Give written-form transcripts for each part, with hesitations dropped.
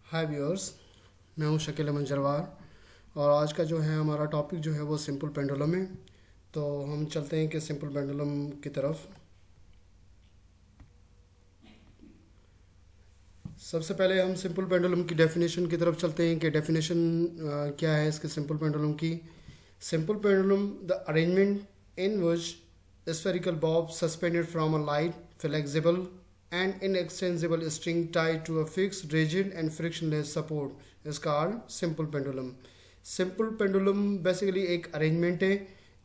हाय viewers, मैं हूं शकील अहमद जरवार और आज का जो है हमारा टॉपिक जो है वो सिंपल पेंडुलम है। तो हम चलते हैं कि सिंपल पेंडुलम की तरफ। सबसे पहले हम सिंपल पेंडुलम की डेफिनेशन की तरफ चलते हैं कि डेफिनेशन क्या है इसके सिंपल पेंडुलम की। Simple pendulum the arrangement in which spherical bob suspended from a light, flexible and inextensible string tied to a fixed, rigid and frictionless support is called simple pendulum. Simple pendulum basically एक arrangement है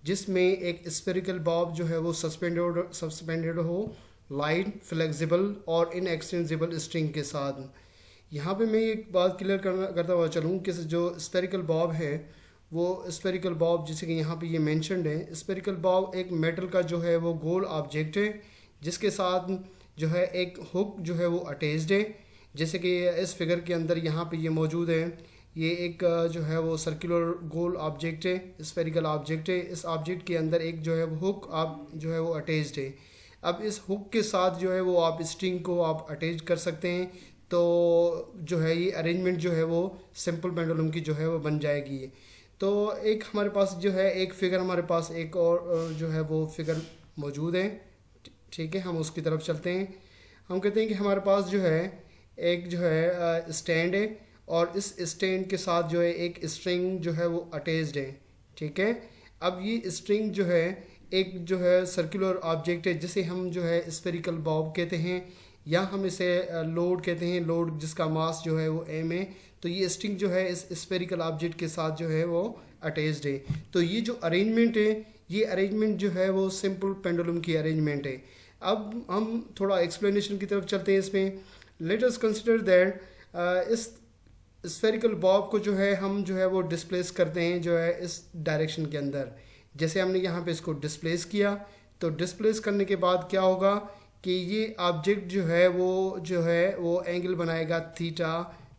जिसमें एक spherical Bob जो है वो suspended हो light, flexible और inextensible string के साथ। यहाँ पे मैं एक बात क्लियर करता हुआ चलूँ कि जो स्पेरिकल बॉब है वो स्पेरिकल बॉब जैसे कि यहाँ पे ये मेंशनड है। स्पेरिकल बॉब एक मेटल का जो है वो गोल ऑब्जेक्ट है जिसके साथ जो है एक हुक जो है वो अटैच्ड है। जैसे कि इस फिगर के अंदर यहाँ पे ये मौजूद है। ये एक जो है वो सर्कुलर गोल ऑब्जेक्ट है, स्पेरिकल ऑब्जेक्ट है। इस ऑब्जेक्ट के अंदर एक जो है वो हुक आप जो है वो अटैच्ड है। अब इस हुक के साथ जो है वो आप स्ट्रिंग को आप अटैच कर सकते हैं। तो जो है ये अरेंजमेंट जो है वो सिंपल पेंडुलम की जो है वो बन जाएगी। तो एक हमारे पास जो है एक फिगर हमारे पास एक और जो है वो फिगर मौजूद है। ठीक है, हम उसकी तरफ चलते हैं। हम कहते हैं कि हमारे पास जो है एक जो है स्टैंड है और इस स्टैंड के साथ जो है एक स्ट्रिंग जो है वो अटैच्ड है। ठीक है, अब ये स्ट्रिंग जो है एक जो है सर्कुलर ऑब्जेक्ट है जिसे हम जो है स्फेरिकल बॉब कहते हैं या हम इसे लोड कहते हैं, लोड जिसका मास जो है वो एम है। तो ये स्ट्रिंग जो है इस स्फेरिकल ऑब्जेक्ट के साथ जो है वो अटैच्ड है। तो ये जो अरेंजमेंट है ये अरेंजमेंट जो है वो सिंपल पेंडुलम की अरेंजमेंट है। अब हम थोड़ा एक्सप्लेनेशन की तरफ चलते हैं इसमें। लेट अस कंसिडर दैट इस स्फेरिकल बॉब को जो है हम जो है वो डिस्प्लेस करते हैं जो है इस डायरेक्शन के अंदर। जैसे हमने यहाँ पे इसको डिस्प्लेस किया तो डिस्प्लेस करने के बाद क्या होगा कि ये ऑब्जेक्ट जो है वो एंगल बनाएगा theta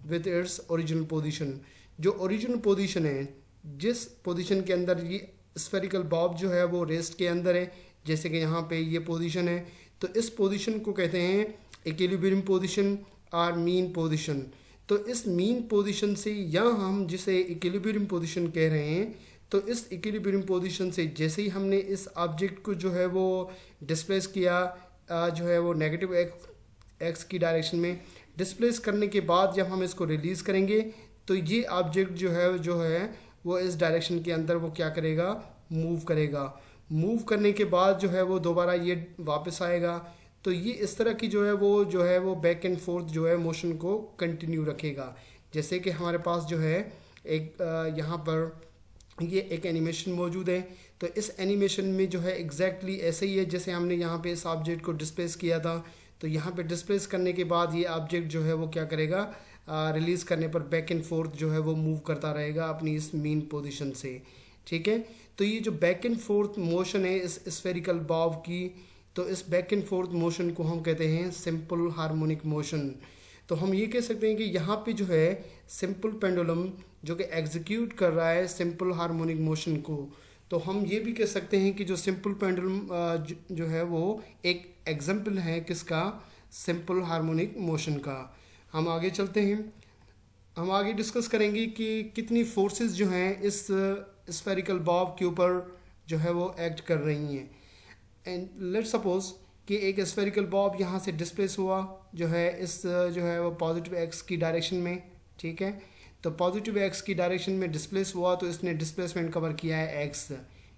with its original position. जो ओरिजिनल पोजीशन है, जिस पोजीशन के अंदर ये स्फेरिकल बॉब जो है वो रेस्ट के अंदर है, जैसे कि यहाँ पे ये पोजीशन है, तो इस पोजीशन को कहते हैं इक्विलिब्रियम पोजीशन और मीन पोजीशन। तो इस मीन पोजीशन से या हम जिसे इक्विलिब्रियम पोजीशन कह रहे हैं, तो इस इक्विलिब्रियम पोजीशन से जैसे ही हमने इस ऑब्जेक्ट को जो है वो डिस्प्लेस किया जो है वो नेगेटिव एक्स की डायरेक्शन में, डिस्प्लेस करने के बाद जब हम इसको रिलीज़ करेंगे तो ये ऑब्जेक्ट जो है वो इस डायरेक्शन के अंदर वो क्या करेगा, मूव करेगा। मूव करने के बाद जो है वो दोबारा ये वापस आएगा। तो ये इस तरह की जो है वो बैक एंड फोर्थ जो है मोशन को कंटिन्यू रखेगा। जैसे कि हमारे पास जो है एक यहाँ पर ये एक एनिमेशन मौजूद है। तो इस एनिमेशन में जो है एग्जैक्टली ऐसे ही है जैसे हमने यहाँ पे इस ऑब्जेक्ट को डिस्प्लेस किया था। तो यहाँ पे डिस्प्लेस करने के बाद ये ऑब्जेक्ट जो है वो क्या करेगा, रिलीज़ करने पर बैक एंड फोर्थ जो है वो मूव करता रहेगा अपनी इस मीन पोजीशन से। ठीक है, तो ये जो बैक एंड फोर्थ मोशन है इस स्फेरिकल बॉब की, तो इस बैक एंड फोर्थ मोशन को हम कहते हैं सिंपल हार्मोनिक मोशन। तो हम ये कह सकते हैं कि यहाँ पे जो है सिंपल पेंडुलम जो कि एग्जीक्यूट कर रहा है सिंपल हार्मोनिक मोशन को, तो हम ये भी कह सकते हैं कि जो सिंपल पेंडुलम जो है वो एक एग्जाम्पल है किसका, सिंपल हार्मोनिक मोशन का। हम आगे चलते हैं। हम आगे डिस्कस करेंगे कि कितनी फोर्सेस जो हैं इस स्फेरिकल बॉब के ऊपर जो है वो एक्ट कर रही हैं। एंड लेट्स सपोज कि एक स्फेरिकल बॉब यहाँ से डिस्प्लेस हुआ जो है इस जो है वो पॉजिटिव एक्स की डायरेक्शन में। ठीक है, तो पॉजिटिव एक्स की डायरेक्शन में डिस्प्लेस हुआ तो इसने डिस्प्लेसमेंट कवर किया है एक्स।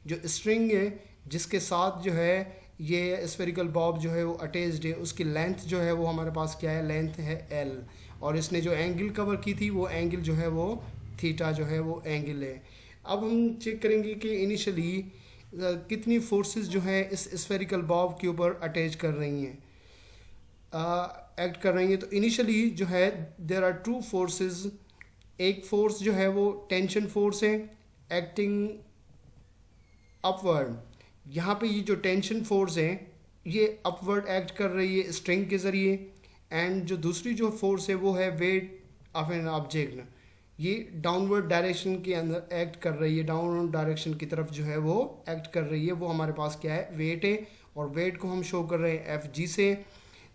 जो स्ट्रिंग है जिसके साथ जो है ये स्फेरिकल बॉब जो है वो अटैच्ड है उसकी लेंथ जो है वो हमारे पास क्या है, लेंथ है एल। और इसने जो एंगल कवर की थी वो एंगल जो है वो थीटा जो है वो एंगल है। अब हम चेक करेंगे कि इनिशियली कितनी फोर्सेस जो है इस स्फेरिकल बॉब के ऊपर अटैच कर रही हैं, एक्ट कर रही हैं। तो इनिशियली जो है देयर आर टू फोर्सेस। एक फोर्स जो है वो टेंशन फोर्स है एक्टिंग अपवर्ड। यहाँ पे ये जो टेंशन फोर्स है ये अपवर्ड एक्ट कर रही है स्ट्रिंग के ज़रिए। एंड जो दूसरी जो फोर्स है वो है वेट ऑफ एन ऑब्जेक्ट, ये डाउनवर्ड डायरेक्शन के अंदर एक्ट कर रही है, डाउनवर्ड डायरेक्शन की तरफ जो है वो एक्ट कर रही है। वो हमारे पास क्या है, वेट है। और वेट को हम शो कर रहे हैं एफ जी से।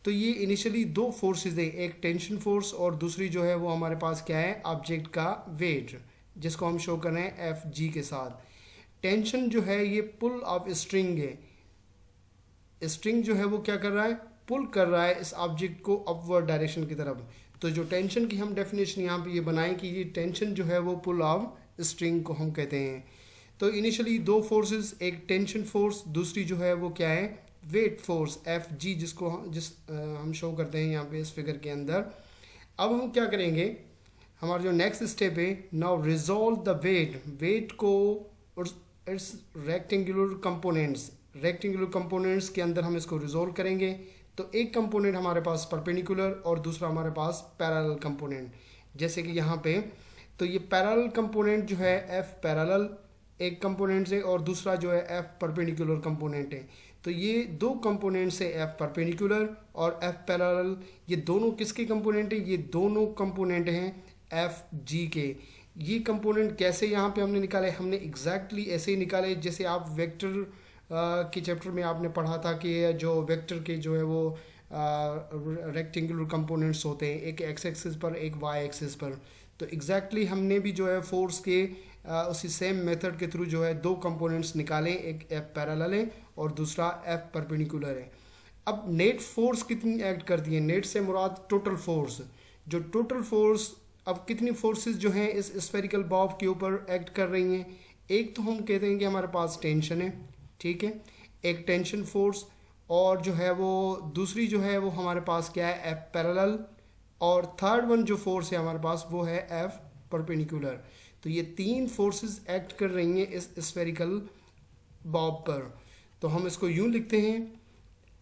तो ये इनिशियली दो फोर्सेस है, एक टेंशन फोर्स और दूसरी जो है वो हमारे पास क्या है, ऑब्जेक्ट का वेट, जिसको हम शो कर रहे हैं एफ जी के साथ। टेंशन जो है ये पुल ऑफ स्ट्रिंग है, स्ट्रिंग जो है वो क्या कर रहा है, पुल कर रहा है इस ऑब्जेक्ट को अपवर्ड डायरेक्शन की तरफ। तो जो टेंशन की हम डेफिनेशन यहाँ पे ये बनाएं कि ये टेंशन जो है वो पुल ऑफ स्ट्रिंग को हम कहते हैं। तो इनिशियली दो फोर्सेस, एक टेंशन फोर्स, दूसरी जो है वो क्या है, वेट फोर्स एफ जी, जिसको हम शो करते हैं यहाँ पे इस फिगर के अंदर। अब हम क्या करेंगे, हमारा जो नेक्स्ट स्टेप है, नाउ रिजॉल्व द वेट को इट्स रेक्टेंगुलर कंपोनेंट्स के अंदर हम इसको रिजॉल्व करेंगे। तो एक कंपोनेंट हमारे पास परपेंडिकुलर और दूसरा हमारे पास पैरेलल कंपोनेंट, जैसे कि यहाँ पे। तो ये पैरेलल कंपोनेंट जो है एफ पैरेलल एक कंपोनेंट से और दूसरा जो है एफ परपेंडिकुलर कंपोनेंट है। तो ये दो कंपोनेंट से एफ परपेंडिकुलर और एफ पैरेलल, ये दोनों किसके कंपोनेंट है, ये दोनों कंपोनेंट हैं एफ जी के। ये कंपोनेंट कैसे यहाँ पे हमने निकाले, हमने एग्जैक्टली ऐसे ही निकाले जैसे आप वेक्टर के चैप्टर में आपने पढ़ा था कि जो वेक्टर के जो है वो रेक्टेंगुलर कंपोनेंट्स होते हैं, एक एक्स एक्सिस पर एक वाई एक्सिस पर। तो एग्जैक्टली हमने भी जो है फोर्स के उसी सेम मेथड के थ्रू जो है दो कंपोनेंट्स निकाले, एक एफ पैरेलल है और दूसरा एफ परपेंडिकुलर है। अब नेट फोर्स कितनी एक्ट करती है, नेट से मुराद टोटल फोर्स। जो टोटल फोर्स, अब कितनी फोर्सेस जो हैं इस स्फेरिकल बॉब के ऊपर एक्ट कर रही हैं, एक तो हम कहते हैं कि हमारे पास टेंशन है, ठीक है, एक टेंशन फोर्स, और जो है वो दूसरी जो है वो हमारे पास क्या है, एफ पैरेलल, और थर्ड वन जो फोर्स है हमारे पास वो है एफ परपेंडिकुलर। तो ये तीन फोर्सेस एक्ट कर रही हैं इस स्फेरिकल बॉब पर। तो हम इसको यूं लिखते हैं,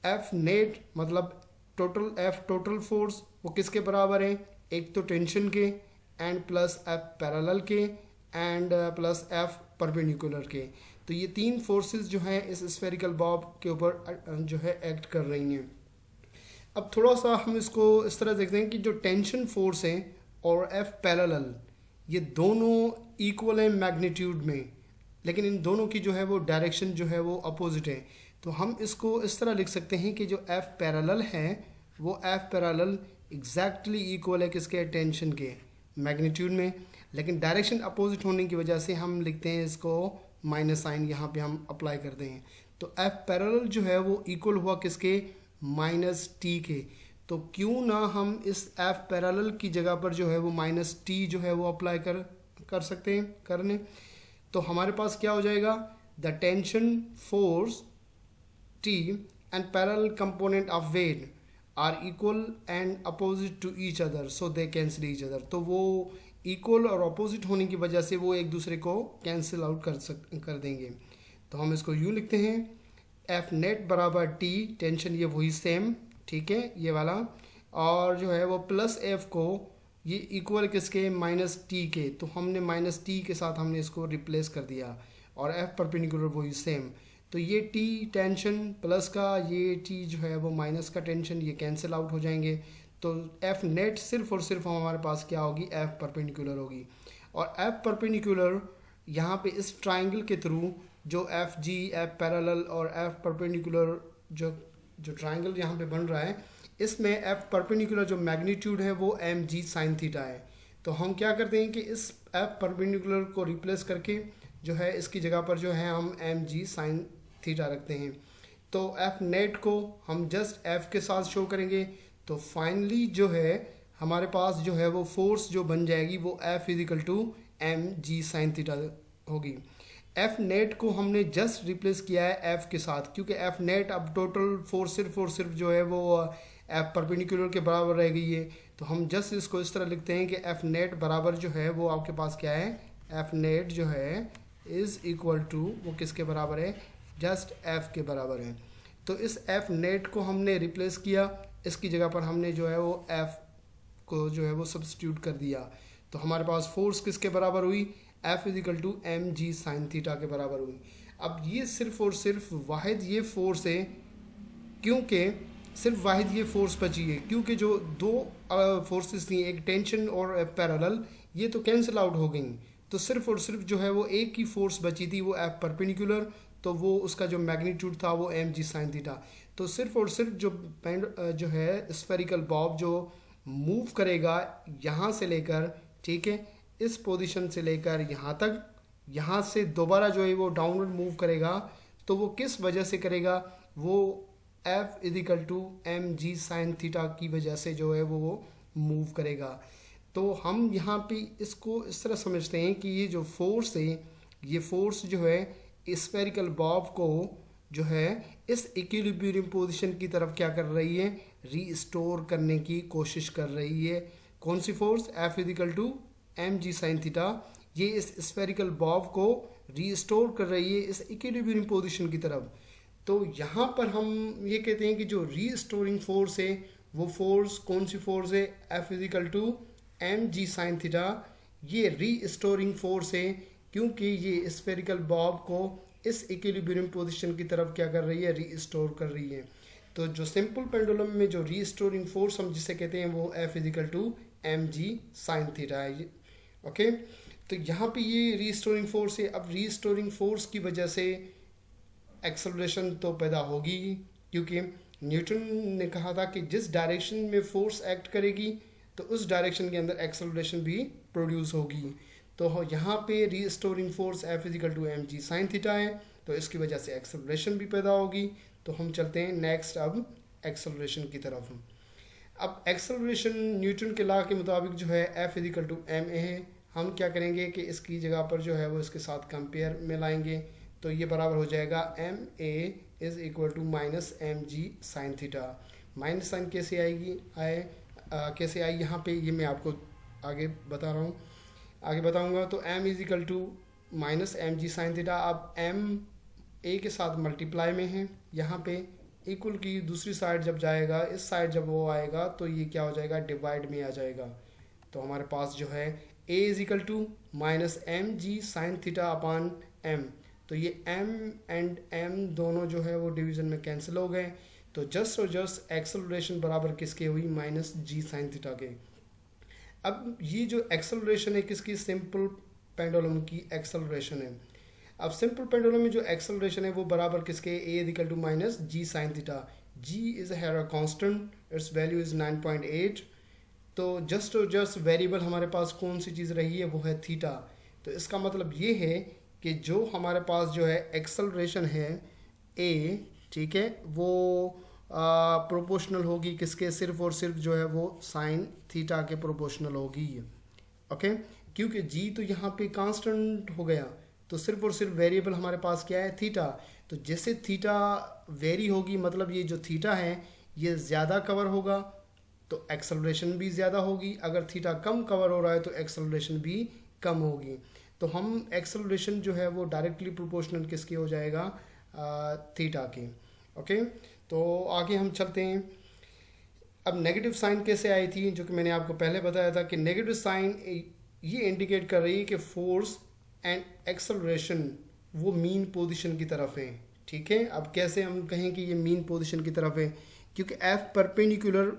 एफ नेट मतलब टोटल, एफ टोटल फोर्स वो किसके बराबर है, एक तो टेंशन के एंड प्लस एफ पैरेलल के एंड प्लस एफ परपेंडिकुलर के। तो ये तीन फोर्सेस जो हैं इस स्फेरिकल बॉब के ऊपर जो है एक्ट कर रही हैं। अब थोड़ा सा हम इसको इस तरह देखते हैं कि जो टेंशन फोर्स है और एफ पैरेलल, ये दोनों इक्वल हैं मैग्नीट्यूड में, लेकिन इन दोनों की जो है वो डायरेक्शन जो है वो अपोजिट है। तो हम इसको इस तरह लिख सकते हैं कि जो एफ पैरेलल है वो एफ पैरेलल एग्जैक्टली इक्वल है किसके, टेंशन के मैग्नीट्यूड में, लेकिन डायरेक्शन अपोजिट होने की वजह से हम लिखते हैं इसको माइनस साइन यहाँ पे हम अप्लाई करते हैं। तो एफ पैरेलल जो है वो इक्वल हुआ किसके, माइनस टी के। तो क्यों ना हम इस एफ पैरेलल की जगह पर जो है वो माइनस टी जो है वो अप्लाई कर सकते हैं करने। तो हमारे पास क्या हो जाएगा, the tension force T and parallel component of weight are equal and opposite to each other, so they cancel each other. तो वो इक्वल और अपोजिट होने की वजह से वो एक दूसरे को कैंसिल आउट कर देंगे। तो हम इसको यूँ लिखते हैं, एफ नेट बराबर टी, टेंशन ये वही सेम, ठीक है, ये वाला, और जो है वो प्लस एफ को ये इक्वल किसके, माइनस टी के। तो हमने माइनस टी के साथ हमने इसको रिप्लेस कर दिया, और एफ परपेंडिकुलर वही सेम। तो ये टी टेंशन प्लस का, ये टी जो है वो माइनस का टेंशन, ये कैंसिल आउट हो जाएंगे। तो एफ नेट सिर्फ और सिर्फ हमारे पास क्या होगी, एफ परपेंडिकुलर होगी। और एफ परपेंडिकुलर यहाँ पे इस ट्राइंगल के थ्रू जो एफ जी, एफ पैरेलल और एफ परपेंडिकुलर जो ट्राइंगल यहाँ पे बन रहा है, इसमें एफ परपेंडिकुलर जो मैग्नीट्यूड है वो एम जी साइन थीटा है। तो हम क्या करते हैं कि इस एफ परपेंडिकुलर को रिप्लेस करके जो है इसकी जगह पर जो है हम एम जी साइन थीटा रखते हैं। तो एफ नेट को हम जस्ट एफ के साथ शो करेंगे। तो फाइनली जो है हमारे पास जो है वो फोर्स जो बन जाएगी वो F is equal to m g sign theta होगी। एफ नेट को हमने जस्ट रिप्लेस किया है एफ के साथ, क्योंकि एफ नेट अब टोटल फोर्स सिर्फ और सिर्फ जो है वो एफ परपेंडिकुलर के बराबर रह गई है। तो हम जस्ट इसको इस तरह लिखते हैं कि एफ नेट बराबर जो है वो आपके पास क्या है, एफ नेट जो है इज़ इक्वल टू, वो किसके बराबर है, जस्ट एफ के बराबर है। तो इस एफ नेट को हमने रिप्लेस किया, इसकी जगह पर हमने जो है वो एफ को जो है वो सब्स्टिट्यूट कर दिया। तो हमारे पास फोर्स किसके बराबर हुई, F is equal to m g sign theta के बराबर हुई। अब ये सिर्फ और सिर्फ वाहिद ये फोर्स है, क्योंकि सिर्फ वाहिद ये फोर्स बची है, क्योंकि जो दो फोर्सेस थी, एक टेंशन और पैरेलल, ये तो कैंसिल आउट हो गई। तो सिर्फ और सिर्फ जो है वो एक ही फोर्स बची थी, वो एफ परपेंडिकुलर, तो वो उसका जो मैग्नीट्यूड था वो एम जी साइन थीटा। तो सिर्फ और सिर्फ जो है स्फेरिकल बॉब जो मूव करेगा यहाँ से लेकर, ठीक है, इस पोजीशन से लेकर यहाँ तक, यहाँ से दोबारा जो है वो डाउनवर्ड मूव करेगा, तो वो किस वजह से करेगा, वो F is equal to m g sign theta की वजह से जो है वो मूव करेगा। तो हम यहाँ पे इसको इस तरह समझते हैं कि ये जो फोर्स है, ये फोर्स जो है स्फेरिकल बॉब को जो है इस इक्विलिब्रियम पोजीशन की तरफ क्या कर रही है, रीस्टोर करने की कोशिश कर रही है। कौन सी force, F is equal to m g sign theta, ये इस स्फेरिकल बॉब को रीस्टोर कर रही है इस इक्विलिब्रियम पोजीशन की तरफ। तो यहाँ पर हम ये कहते हैं कि जो रीस्टोरिंग फोर्स है वो फोर्स कौन सी फोर्स है, F is equal to m g sign theta, ये रीस्टोरिंग फोर्स है, क्योंकि ये स्फेरिकल बॉब को इस इक्विलिब्रियम पोजीशन की तरफ क्या कर रही है, रीस्टोर कर रही है। तो जो सिंपल पेंडुलम में जो रीस्टोरिंग फोर्स हम जिसे कहते हैं वो F is equal to m g sign theta है। ओके, तो यहाँ पे ये रीस्टोरिंग फोर्स है। अब रीस्टोरिंग फोर्स की वजह से एक्सेलरेशन तो पैदा होगी, क्योंकि न्यूटन ने कहा था कि जिस डायरेक्शन में फोर्स एक्ट करेगी तो उस डायरेक्शन के अंदर एक्सेलरेशन भी प्रोड्यूस होगी। तो यहाँ पे restoring force F is equal to m g sign theta है, तो इसकी वजह से एक्सेलरेशन भी पैदा होगी। तो हम चलते हैं नेक्स्ट अब एक्सेलरेशन की तरफ। अब एक्सेलरेशन न्यूटन के लॉ के मुताबिक जो है F is equal to m a है। हम क्या करेंगे कि इसकी जगह पर जो है वो इसके साथ कंपेयर में लाएंगे, तो ये बराबर हो जाएगा m a is equal to minus m g sign theta. Minus sine कैसे आएगी, कैसे आई यहाँ पे, ये मैं आपको आगे बता रहा हूँ, आगे बताऊँगा। तो m is equal to minus m g sign theta. अब m a के साथ मल्टीप्लाई में है, यहाँ पे इक्वल की दूसरी साइड जब जाएगा, इस साइड जब वो आएगा तो ये क्या हो जाएगा, डिवाइड में आ जाएगा। तो हमारे पास जो है a is equal to minus m g sign theta upon m, तो ये m एंड m दोनों जो है वो डिवीज़न में कैंसिल हो गए। तो जस्ट और जस्ट एक्सेलरेशन बराबर किसके हुई, माइनस जी साइन थीटा के। अब ये जो एक्सेलरेशन है किसकी, सिंपल पेंडुलम की एक्सेलरेशन है। अब सिंपल पेंडुलम में जो एक्सेलरेशन है वो बराबर किसके, a equal to minus g sign theta. g is है कांस्टेंट, इट्स वैल्यू इज 9.8। तो जस्ट और जस्ट वेरिएबल हमारे पास कौन सी चीज़ रही है, वो है थीटा। तो इसका मतलब ये है कि जो हमारे पास जो है एक्सेलरेशन है a, ठीक है, वो प्रोपोर्शनल होगी किसके, सिर्फ और सिर्फ जो है वो साइन थीटा के प्रोपोर्शनल होगी। ओके, क्योंकि g तो यहाँ पे कांस्टेंट हो गया, तो सिर्फ और सिर्फ वेरिएबल हमारे पास क्या है, थीटा। तो जैसे थीटा वेरी होगी, मतलब ये जो थीटा है ये ज़्यादा कवर होगा तो एक्सेलरेशन भी ज़्यादा होगी, अगर थीटा कम कवर हो रहा है तो एक्सेलरेशन भी कम होगी। तो हम एक्सेलरेशन जो है वो डायरेक्टली प्रोपोर्शनल किसके हो जाएगा, थीटा के। ओके, तो आगे हम चलते हैं। अब नेगेटिव साइन कैसे आई थी, जो कि मैंने आपको पहले बताया था कि नेगेटिव साइन ये इंडिकेट कर रही है कि फोर्स एंड एक्सेलरेशन वो मीन पोजीशन की तरफ है। ठीक है, अब कैसे हम कहें कि ये मीन पोजीशन की तरफ है, क्योंकि F परपेंडिकुलर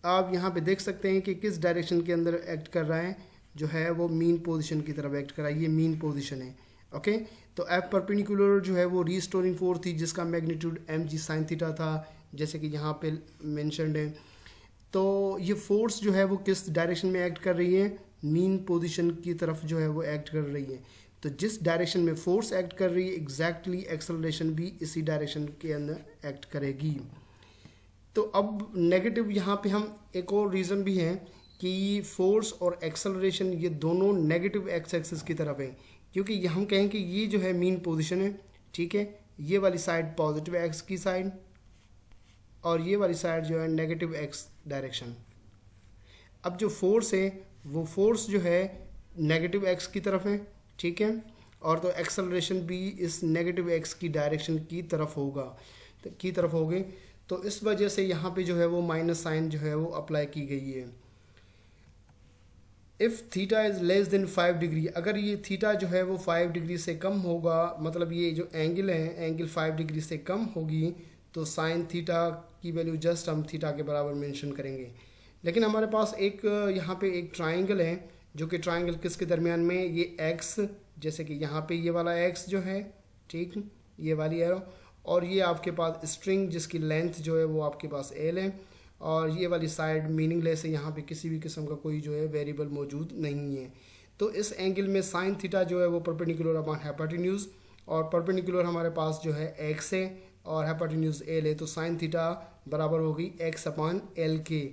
आप यहाँ पे देख सकते हैं कि किस डायरेक्शन के अंदर एक्ट कर रहा है, जो है वो मीन पोजीशन की तरफ एक्ट कर रहा है, ये मीन पोजीशन है। ओके, तो F परपेंडिकुलर जो है वो रीस्टोरिंग फोर्स थी जिसका magnitude m g sign theta था, जैसे कि यहाँ पे मेंशन्ड है। तो ये फोर्स जो है वो किस डायरेक्शन में एक्ट कर रही है, मीन पोजीशन की तरफ जो है वो एक्ट कर रही है। तो जिस डायरेक्शन में फोर्स एक्ट कर रही है एग्जैक्टली एक्सेलरेशन भी इसी डायरेक्शन के अंदर एक्ट करेगी। तो अब नेगेटिव यहाँ पे हम एक और रीज़न भी है कि फोर्स और एक्सेलरेशन ये दोनों नेगेटिव एक्स एक्सिस की तरफ है, क्योंकि ये हम कहें कि ये जो है मीन पोजीशन है, ठीक है, ये वाली साइड पॉजिटिव एक्स की साइड और ये वाली साइड जो है नेगेटिव एक्स डायरेक्शन। अब जो फोर्स है वो फोर्स जो है नेगेटिव एक्स की तरफ है, ठीक है, और तो एक्सेलरेशन भी इस नेगेटिव एक्स की डायरेक्शन की तरफ होगी। तो इस वजह से यहाँ पे जो है वो माइनस साइन जो है वो अप्लाई की गई है। If theta is less than 5 degree, अगर ये थीटा जो है वो 5 डिग्री से कम होगा, मतलब ये जो एंगल है एंगल 5 डिग्री से कम होगी, तो साइन थीटा की वैल्यू जस्ट हम थीटा के बराबर मेंशन करेंगे। लेकिन हमारे पास एक यहाँ पे एक ट्राइंगल है, जो कि ट्राइंगल किसके दरमियान में, ये एक्स, जैसे कि यहाँ पे ये वाला एक्स जो है, ठीक, ये वाली एरो, और ये आपके पास स्ट्रिंग जिसकी लेंथ जो है वो आपके पास एल है, और ये वाली साइड मीनिंगलेस है, यहाँ पे किसी भी किस्म का कोई जो है वेरिएबल मौजूद नहीं है। तो इस एंगल में साइन थीटा जो है वो परपेंडिकुलर अपॉन हाइपोटेन्यूज, और परपेंडिकुलर हमारे पास जो है एक्स है और हाइपोटेन्यूज एल है, तो साइन थीटा बराबर होगी एक्स अपॉन एल के।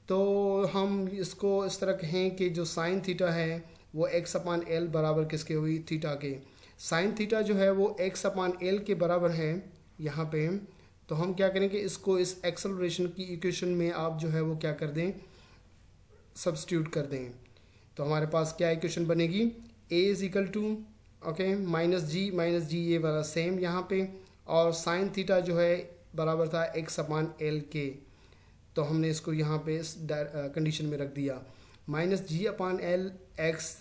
तो हम इसको इस तरह कहें कि जो साइन थीटा है वो एक्स अपॉन एल बराबर किसके हुई, थीटा के। साइन थीटा जो है वो एक्स अपॉन एल के बराबर है यहाँ पे। तो हम क्या करेंगे, इसको इस एक्सेलरेशन की इक्वेशन में आप जो है वो क्या कर दें, सब्स्टिट्यूट कर दें। तो हमारे पास क्या इक्वेशन बनेगी, A is equal to okay minus g ये वाला सेम यहाँ पे, और साइन थीटा जो है बराबर था एक्स अपॉन एल के। तो हमने इसको यहाँ पे इस कंडीशन में रख दिया, minus g upon l x,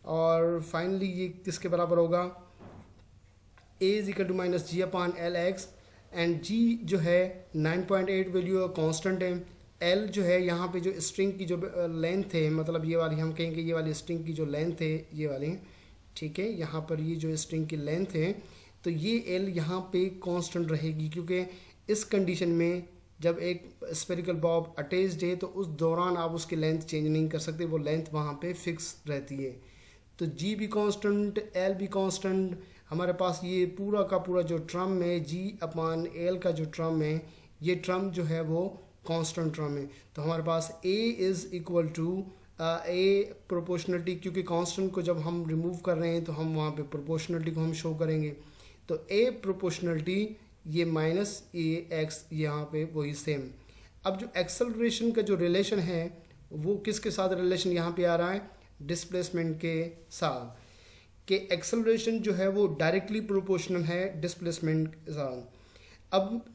और फाइनली ये किसके बराबर होगा, a is equal to minus g upon l x, and g जो है 9.8 वैल्यू कांस्टेंट है। एल जो है यहाँ पे जो स्ट्रिंग की जो लेंथ है, मतलब ये वाली हम कहेंगे ये वाली स्ट्रिंग की जो लेंथ है ये वाली, ठीक है, यहाँ पर ये जो स्ट्रिंग की लेंथ है, तो ये एल यहाँ पे कांस्टेंट रहेगी, क्योंकि इस कंडीशन में जब एक स्फेरिकल बॉब अटैच्ड है तो उस दौरान आप उसकी लेंथ चेंज नहीं कर सकते, वो लेंथ वहाँ पे फिक्स रहती है। तो जी भी कांस्टेंट, एल भी कांस्टेंट, हमारे पास ये पूरा का पूरा जो ट्रम है जी अपॉन एल का जो ट्रम है, ये ट्रम जो है वो कांस्टेंट ट्रम है। तो हमारे पास a is equal to a proportionality, क्योंकि कांस्टेंट को जब हम रिमूव कर रहे हैं तो हम वहाँ पे प्रोपोर्शनलिटी को हम शो करेंगे। तो ए प्रोपोर्शनलिटी ये माइनस ए एक्स, यहाँ पे वही सेम। अब जो एक्सेलरेशन का जो रिलेशन है वो किसके साथ रिलेशन यहाँ पे आ रहा है, डिस्प्लेसमेंट के साथ, कि एक्सेलरेशन जो है वो डायरेक्टली प्रोपोर्शनल है डिस्प्लेसमेंट के साथ। अब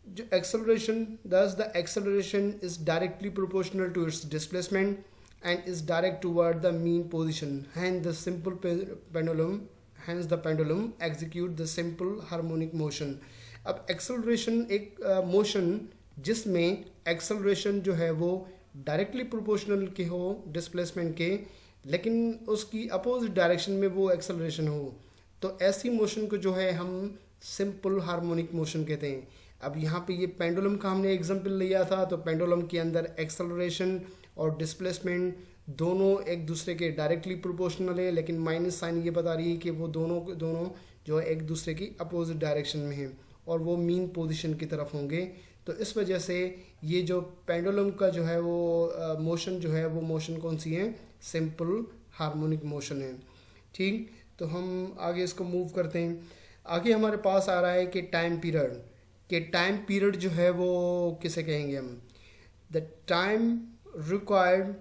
जो acceleration, thus the acceleration is directly proportional to its displacement and is direct toward the mean position. Hence the pendulum execute the simple harmonic motion. अब एक्सेलरेशन एक मोशन जिसमें एक्सेलरेशन जो है वो डायरेक्टली प्रोपोर्शनल के हो डिस्प्लेसमेंट के, लेकिन उसकी अपोजिट डायरेक्शन में वो एक्सेलरेशन हो, तो ऐसी मोशन को जो है हम सिंपल हार्मोनिक मोशन कहते हैं। अब यहाँ पे ये पेंडुलम का हमने एग्जांपल लिया था, तो पेंडुलम के अंदर एक्सेलरेशन और डिस्प्लेसमेंट दोनों एक दूसरे के डायरेक्टली प्रोपोर्शनल है, लेकिन माइनस साइन ये बता रही है कि वो दोनों जो है एक दूसरे की अपोजिट डायरेक्शन में है और वो मीन पोजीशन की तरफ होंगे। तो इस वजह से ये जो पेंडुलम का जो है वो मोशन जो है वो मोशन कौन सी है, सिंपल हार्मोनिक मोशन है। ठीक, तो हम आगे इसको मूव करते हैं। आगे हमारे पास आ रहा है कि टाइम पीरियड, कि टाइम पीरियड जो है वो किसे कहेंगे हम, the time required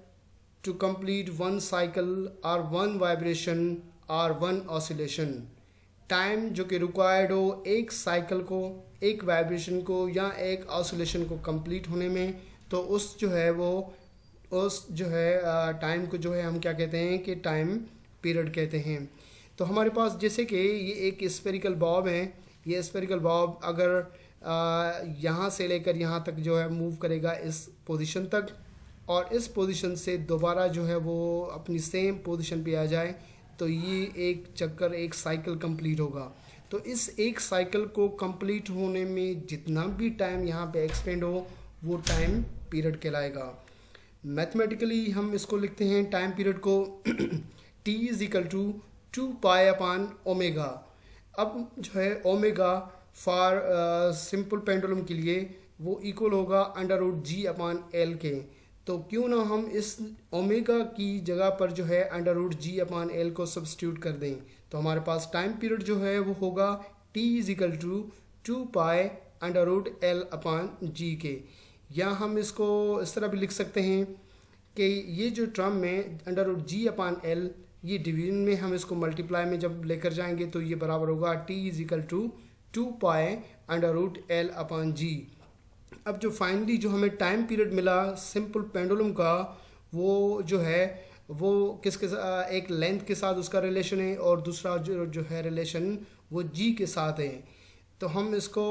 to complete one cycle और वन वाइब्रेशन और वन ऑसिलेशन। टाइम जो कि रिक्वायर्ड हो एक साइकिल को, एक वाइब्रेशन को या एक ऑसिलेशन को कंप्लीट होने में, तो उस जो है वो उस जो है टाइम को जो है हम क्या कहते हैं कि टाइम पीरियड कहते हैं। तो हमारे पास जैसे कि ये एक स्फेरिकल बॉब है, ये स्फेरिकल बॉब अगर यहाँ से लेकर यहाँ तक जो है मूव करेगा इस पोजीशन तक, और इस पोजीशन से दोबारा जो है वो अपनी सेम पोजीशन पे आ जाए, तो ये एक चक्कर, एक साइकिल कंप्लीट होगा। तो इस एक साइकिल को कंप्लीट होने में जितना भी टाइम यहाँ पे एक्सपेंड हो वो टाइम पीरियड कहलाएगा। मैथमेटिकली हम इसको लिखते हैं टाइम पीरियड को T इज इक्वल टू 2π/ओमेगा। अब जो है ओमेगा फॉर सिंपल पेंडुलम के लिए वो इक्वल होगा √G/L के। तो क्यों ना हम इस ओमेगा की जगह पर जो है √G/L को सब्स्टिट्यूट कर दें, तो हमारे पास टाइम पीरियड जो है वो होगा T is equal to 2π√L/G के। या हम इसको इस तरह भी लिख सकते हैं कि ये जो टर्म में √G/L, ये डिवीजन में हम इसको मल्टीप्लाई में जब लेकर जाएंगे तो ये बराबर होगा T is equal to 2π√L/G। अब जो फाइनली जो हमें टाइम पीरियड मिला सिंपल पेंडुलम का, वो जो है वो किसके एक लेंथ के साथ उसका रिलेशन है, और दूसरा जो है रिलेशन वो G के साथ है। तो हम इसको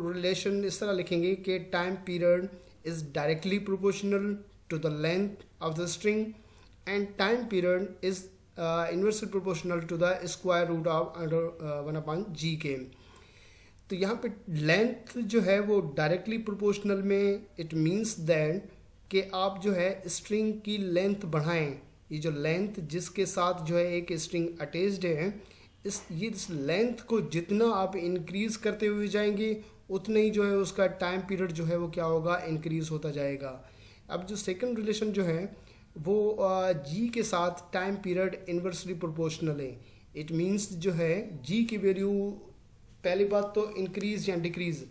रिलेशन इस तरह लिखेंगे कि time period is directly proportional to the length of the string and time period is inversely proportional to the square root of √1/G के। तो यहाँ पे लेंथ जो है वो डायरेक्टली प्रोपोर्शनल में इट मीन्स दैट कि आप जो है स्ट्रिंग की लेंथ बढ़ाएं। ये जो लेंथ जिसके साथ जो है एक स्ट्रिंग अटैच्ड है, इस लेंथ को जितना आप इंक्रीज करते हुए जाएंगे उतना ही जो है उसका टाइम पीरियड जो है वो क्या होगा, इंक्रीज होता जाएगा। अब जो सेकंड रिलेशन जो है वो जी के साथ टाइम पीरियड इन्वर्सली प्रोपोर्शनल है। इट मीन्स जो है जी की वैल्यू, पहली बात तो इंक्रीज या डिक्रीज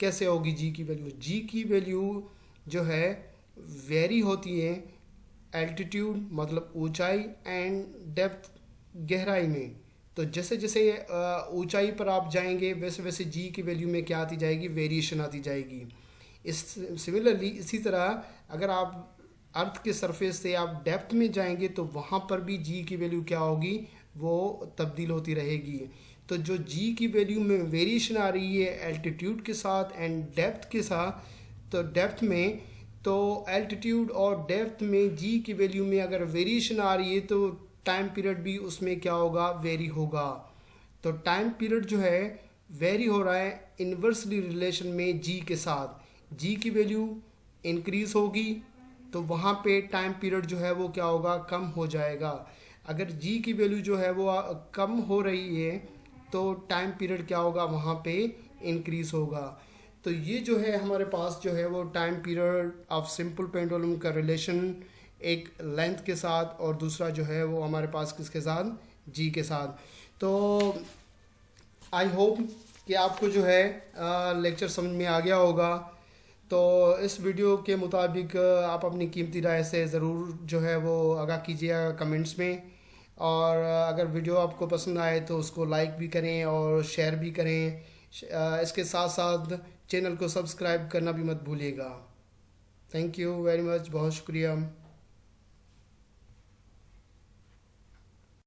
कैसे होगी जी की वैल्यू। जी की वैल्यू जो है वेरी होती है एल्टीट्यूड मतलब ऊंचाई एंड डेप्थ गहराई में। तो जैसे जैसे ऊंचाई पर आप जाएंगे वैसे वैसे जी की वैल्यू में क्या आती जाएगी, वेरिएशन आती जाएगी। सिमिलरली इसी तरह अगर आप अर्थ के सरफेस से आप डेप्थ में जाएंगे तो वहाँ पर भी जी की वैल्यू क्या होगी, वो तब्दील होती रहेगी। तो जो जी की वैल्यू में वेरिएशन आ रही है एल्टीट्यूड के साथ एंड डेप्थ के साथ, तो डेप्थ में तो एल्टीट्यूड और डेप्थ में जी की वैल्यू में अगर वेरिएशन आ रही है तो टाइम पीरियड भी उसमें क्या होगा, वेरी होगा। तो टाइम पीरियड जो है वेरी हो रहा है इन्वर्सली रिलेशन में जी के साथ। जी की वैल्यू इंक्रीज होगी तो वहाँ पे टाइम पीरियड जो है वो क्या होगा, कम हो जाएगा। अगर जी की वैल्यू जो है वो कम हो रही है तो टाइम पीरियड क्या होगा, वहाँ पे इंक्रीज होगा। तो ये जो है हमारे पास जो है वो time period of simple pendulum का रिलेशन एक लेंथ के साथ और दूसरा जो है वो हमारे पास किसके साथ, जी के साथ। तो आई होप कि आपको जो है लेक्चर समझ में आ गया होगा। तो इस वीडियो के मुताबिक आप अपनी कीमती राय से ज़रूर जो है वो आगाह कीजिएगा कमेंट्स में। और अगर वीडियो आपको पसंद आए तो उसको लाइक भी करें और शेयर भी करें। इसके साथ साथ चैनल को सब्सक्राइब करना भी मत भूलिएगा। थैंक यू वेरी मच, बहुत शुक्रिया।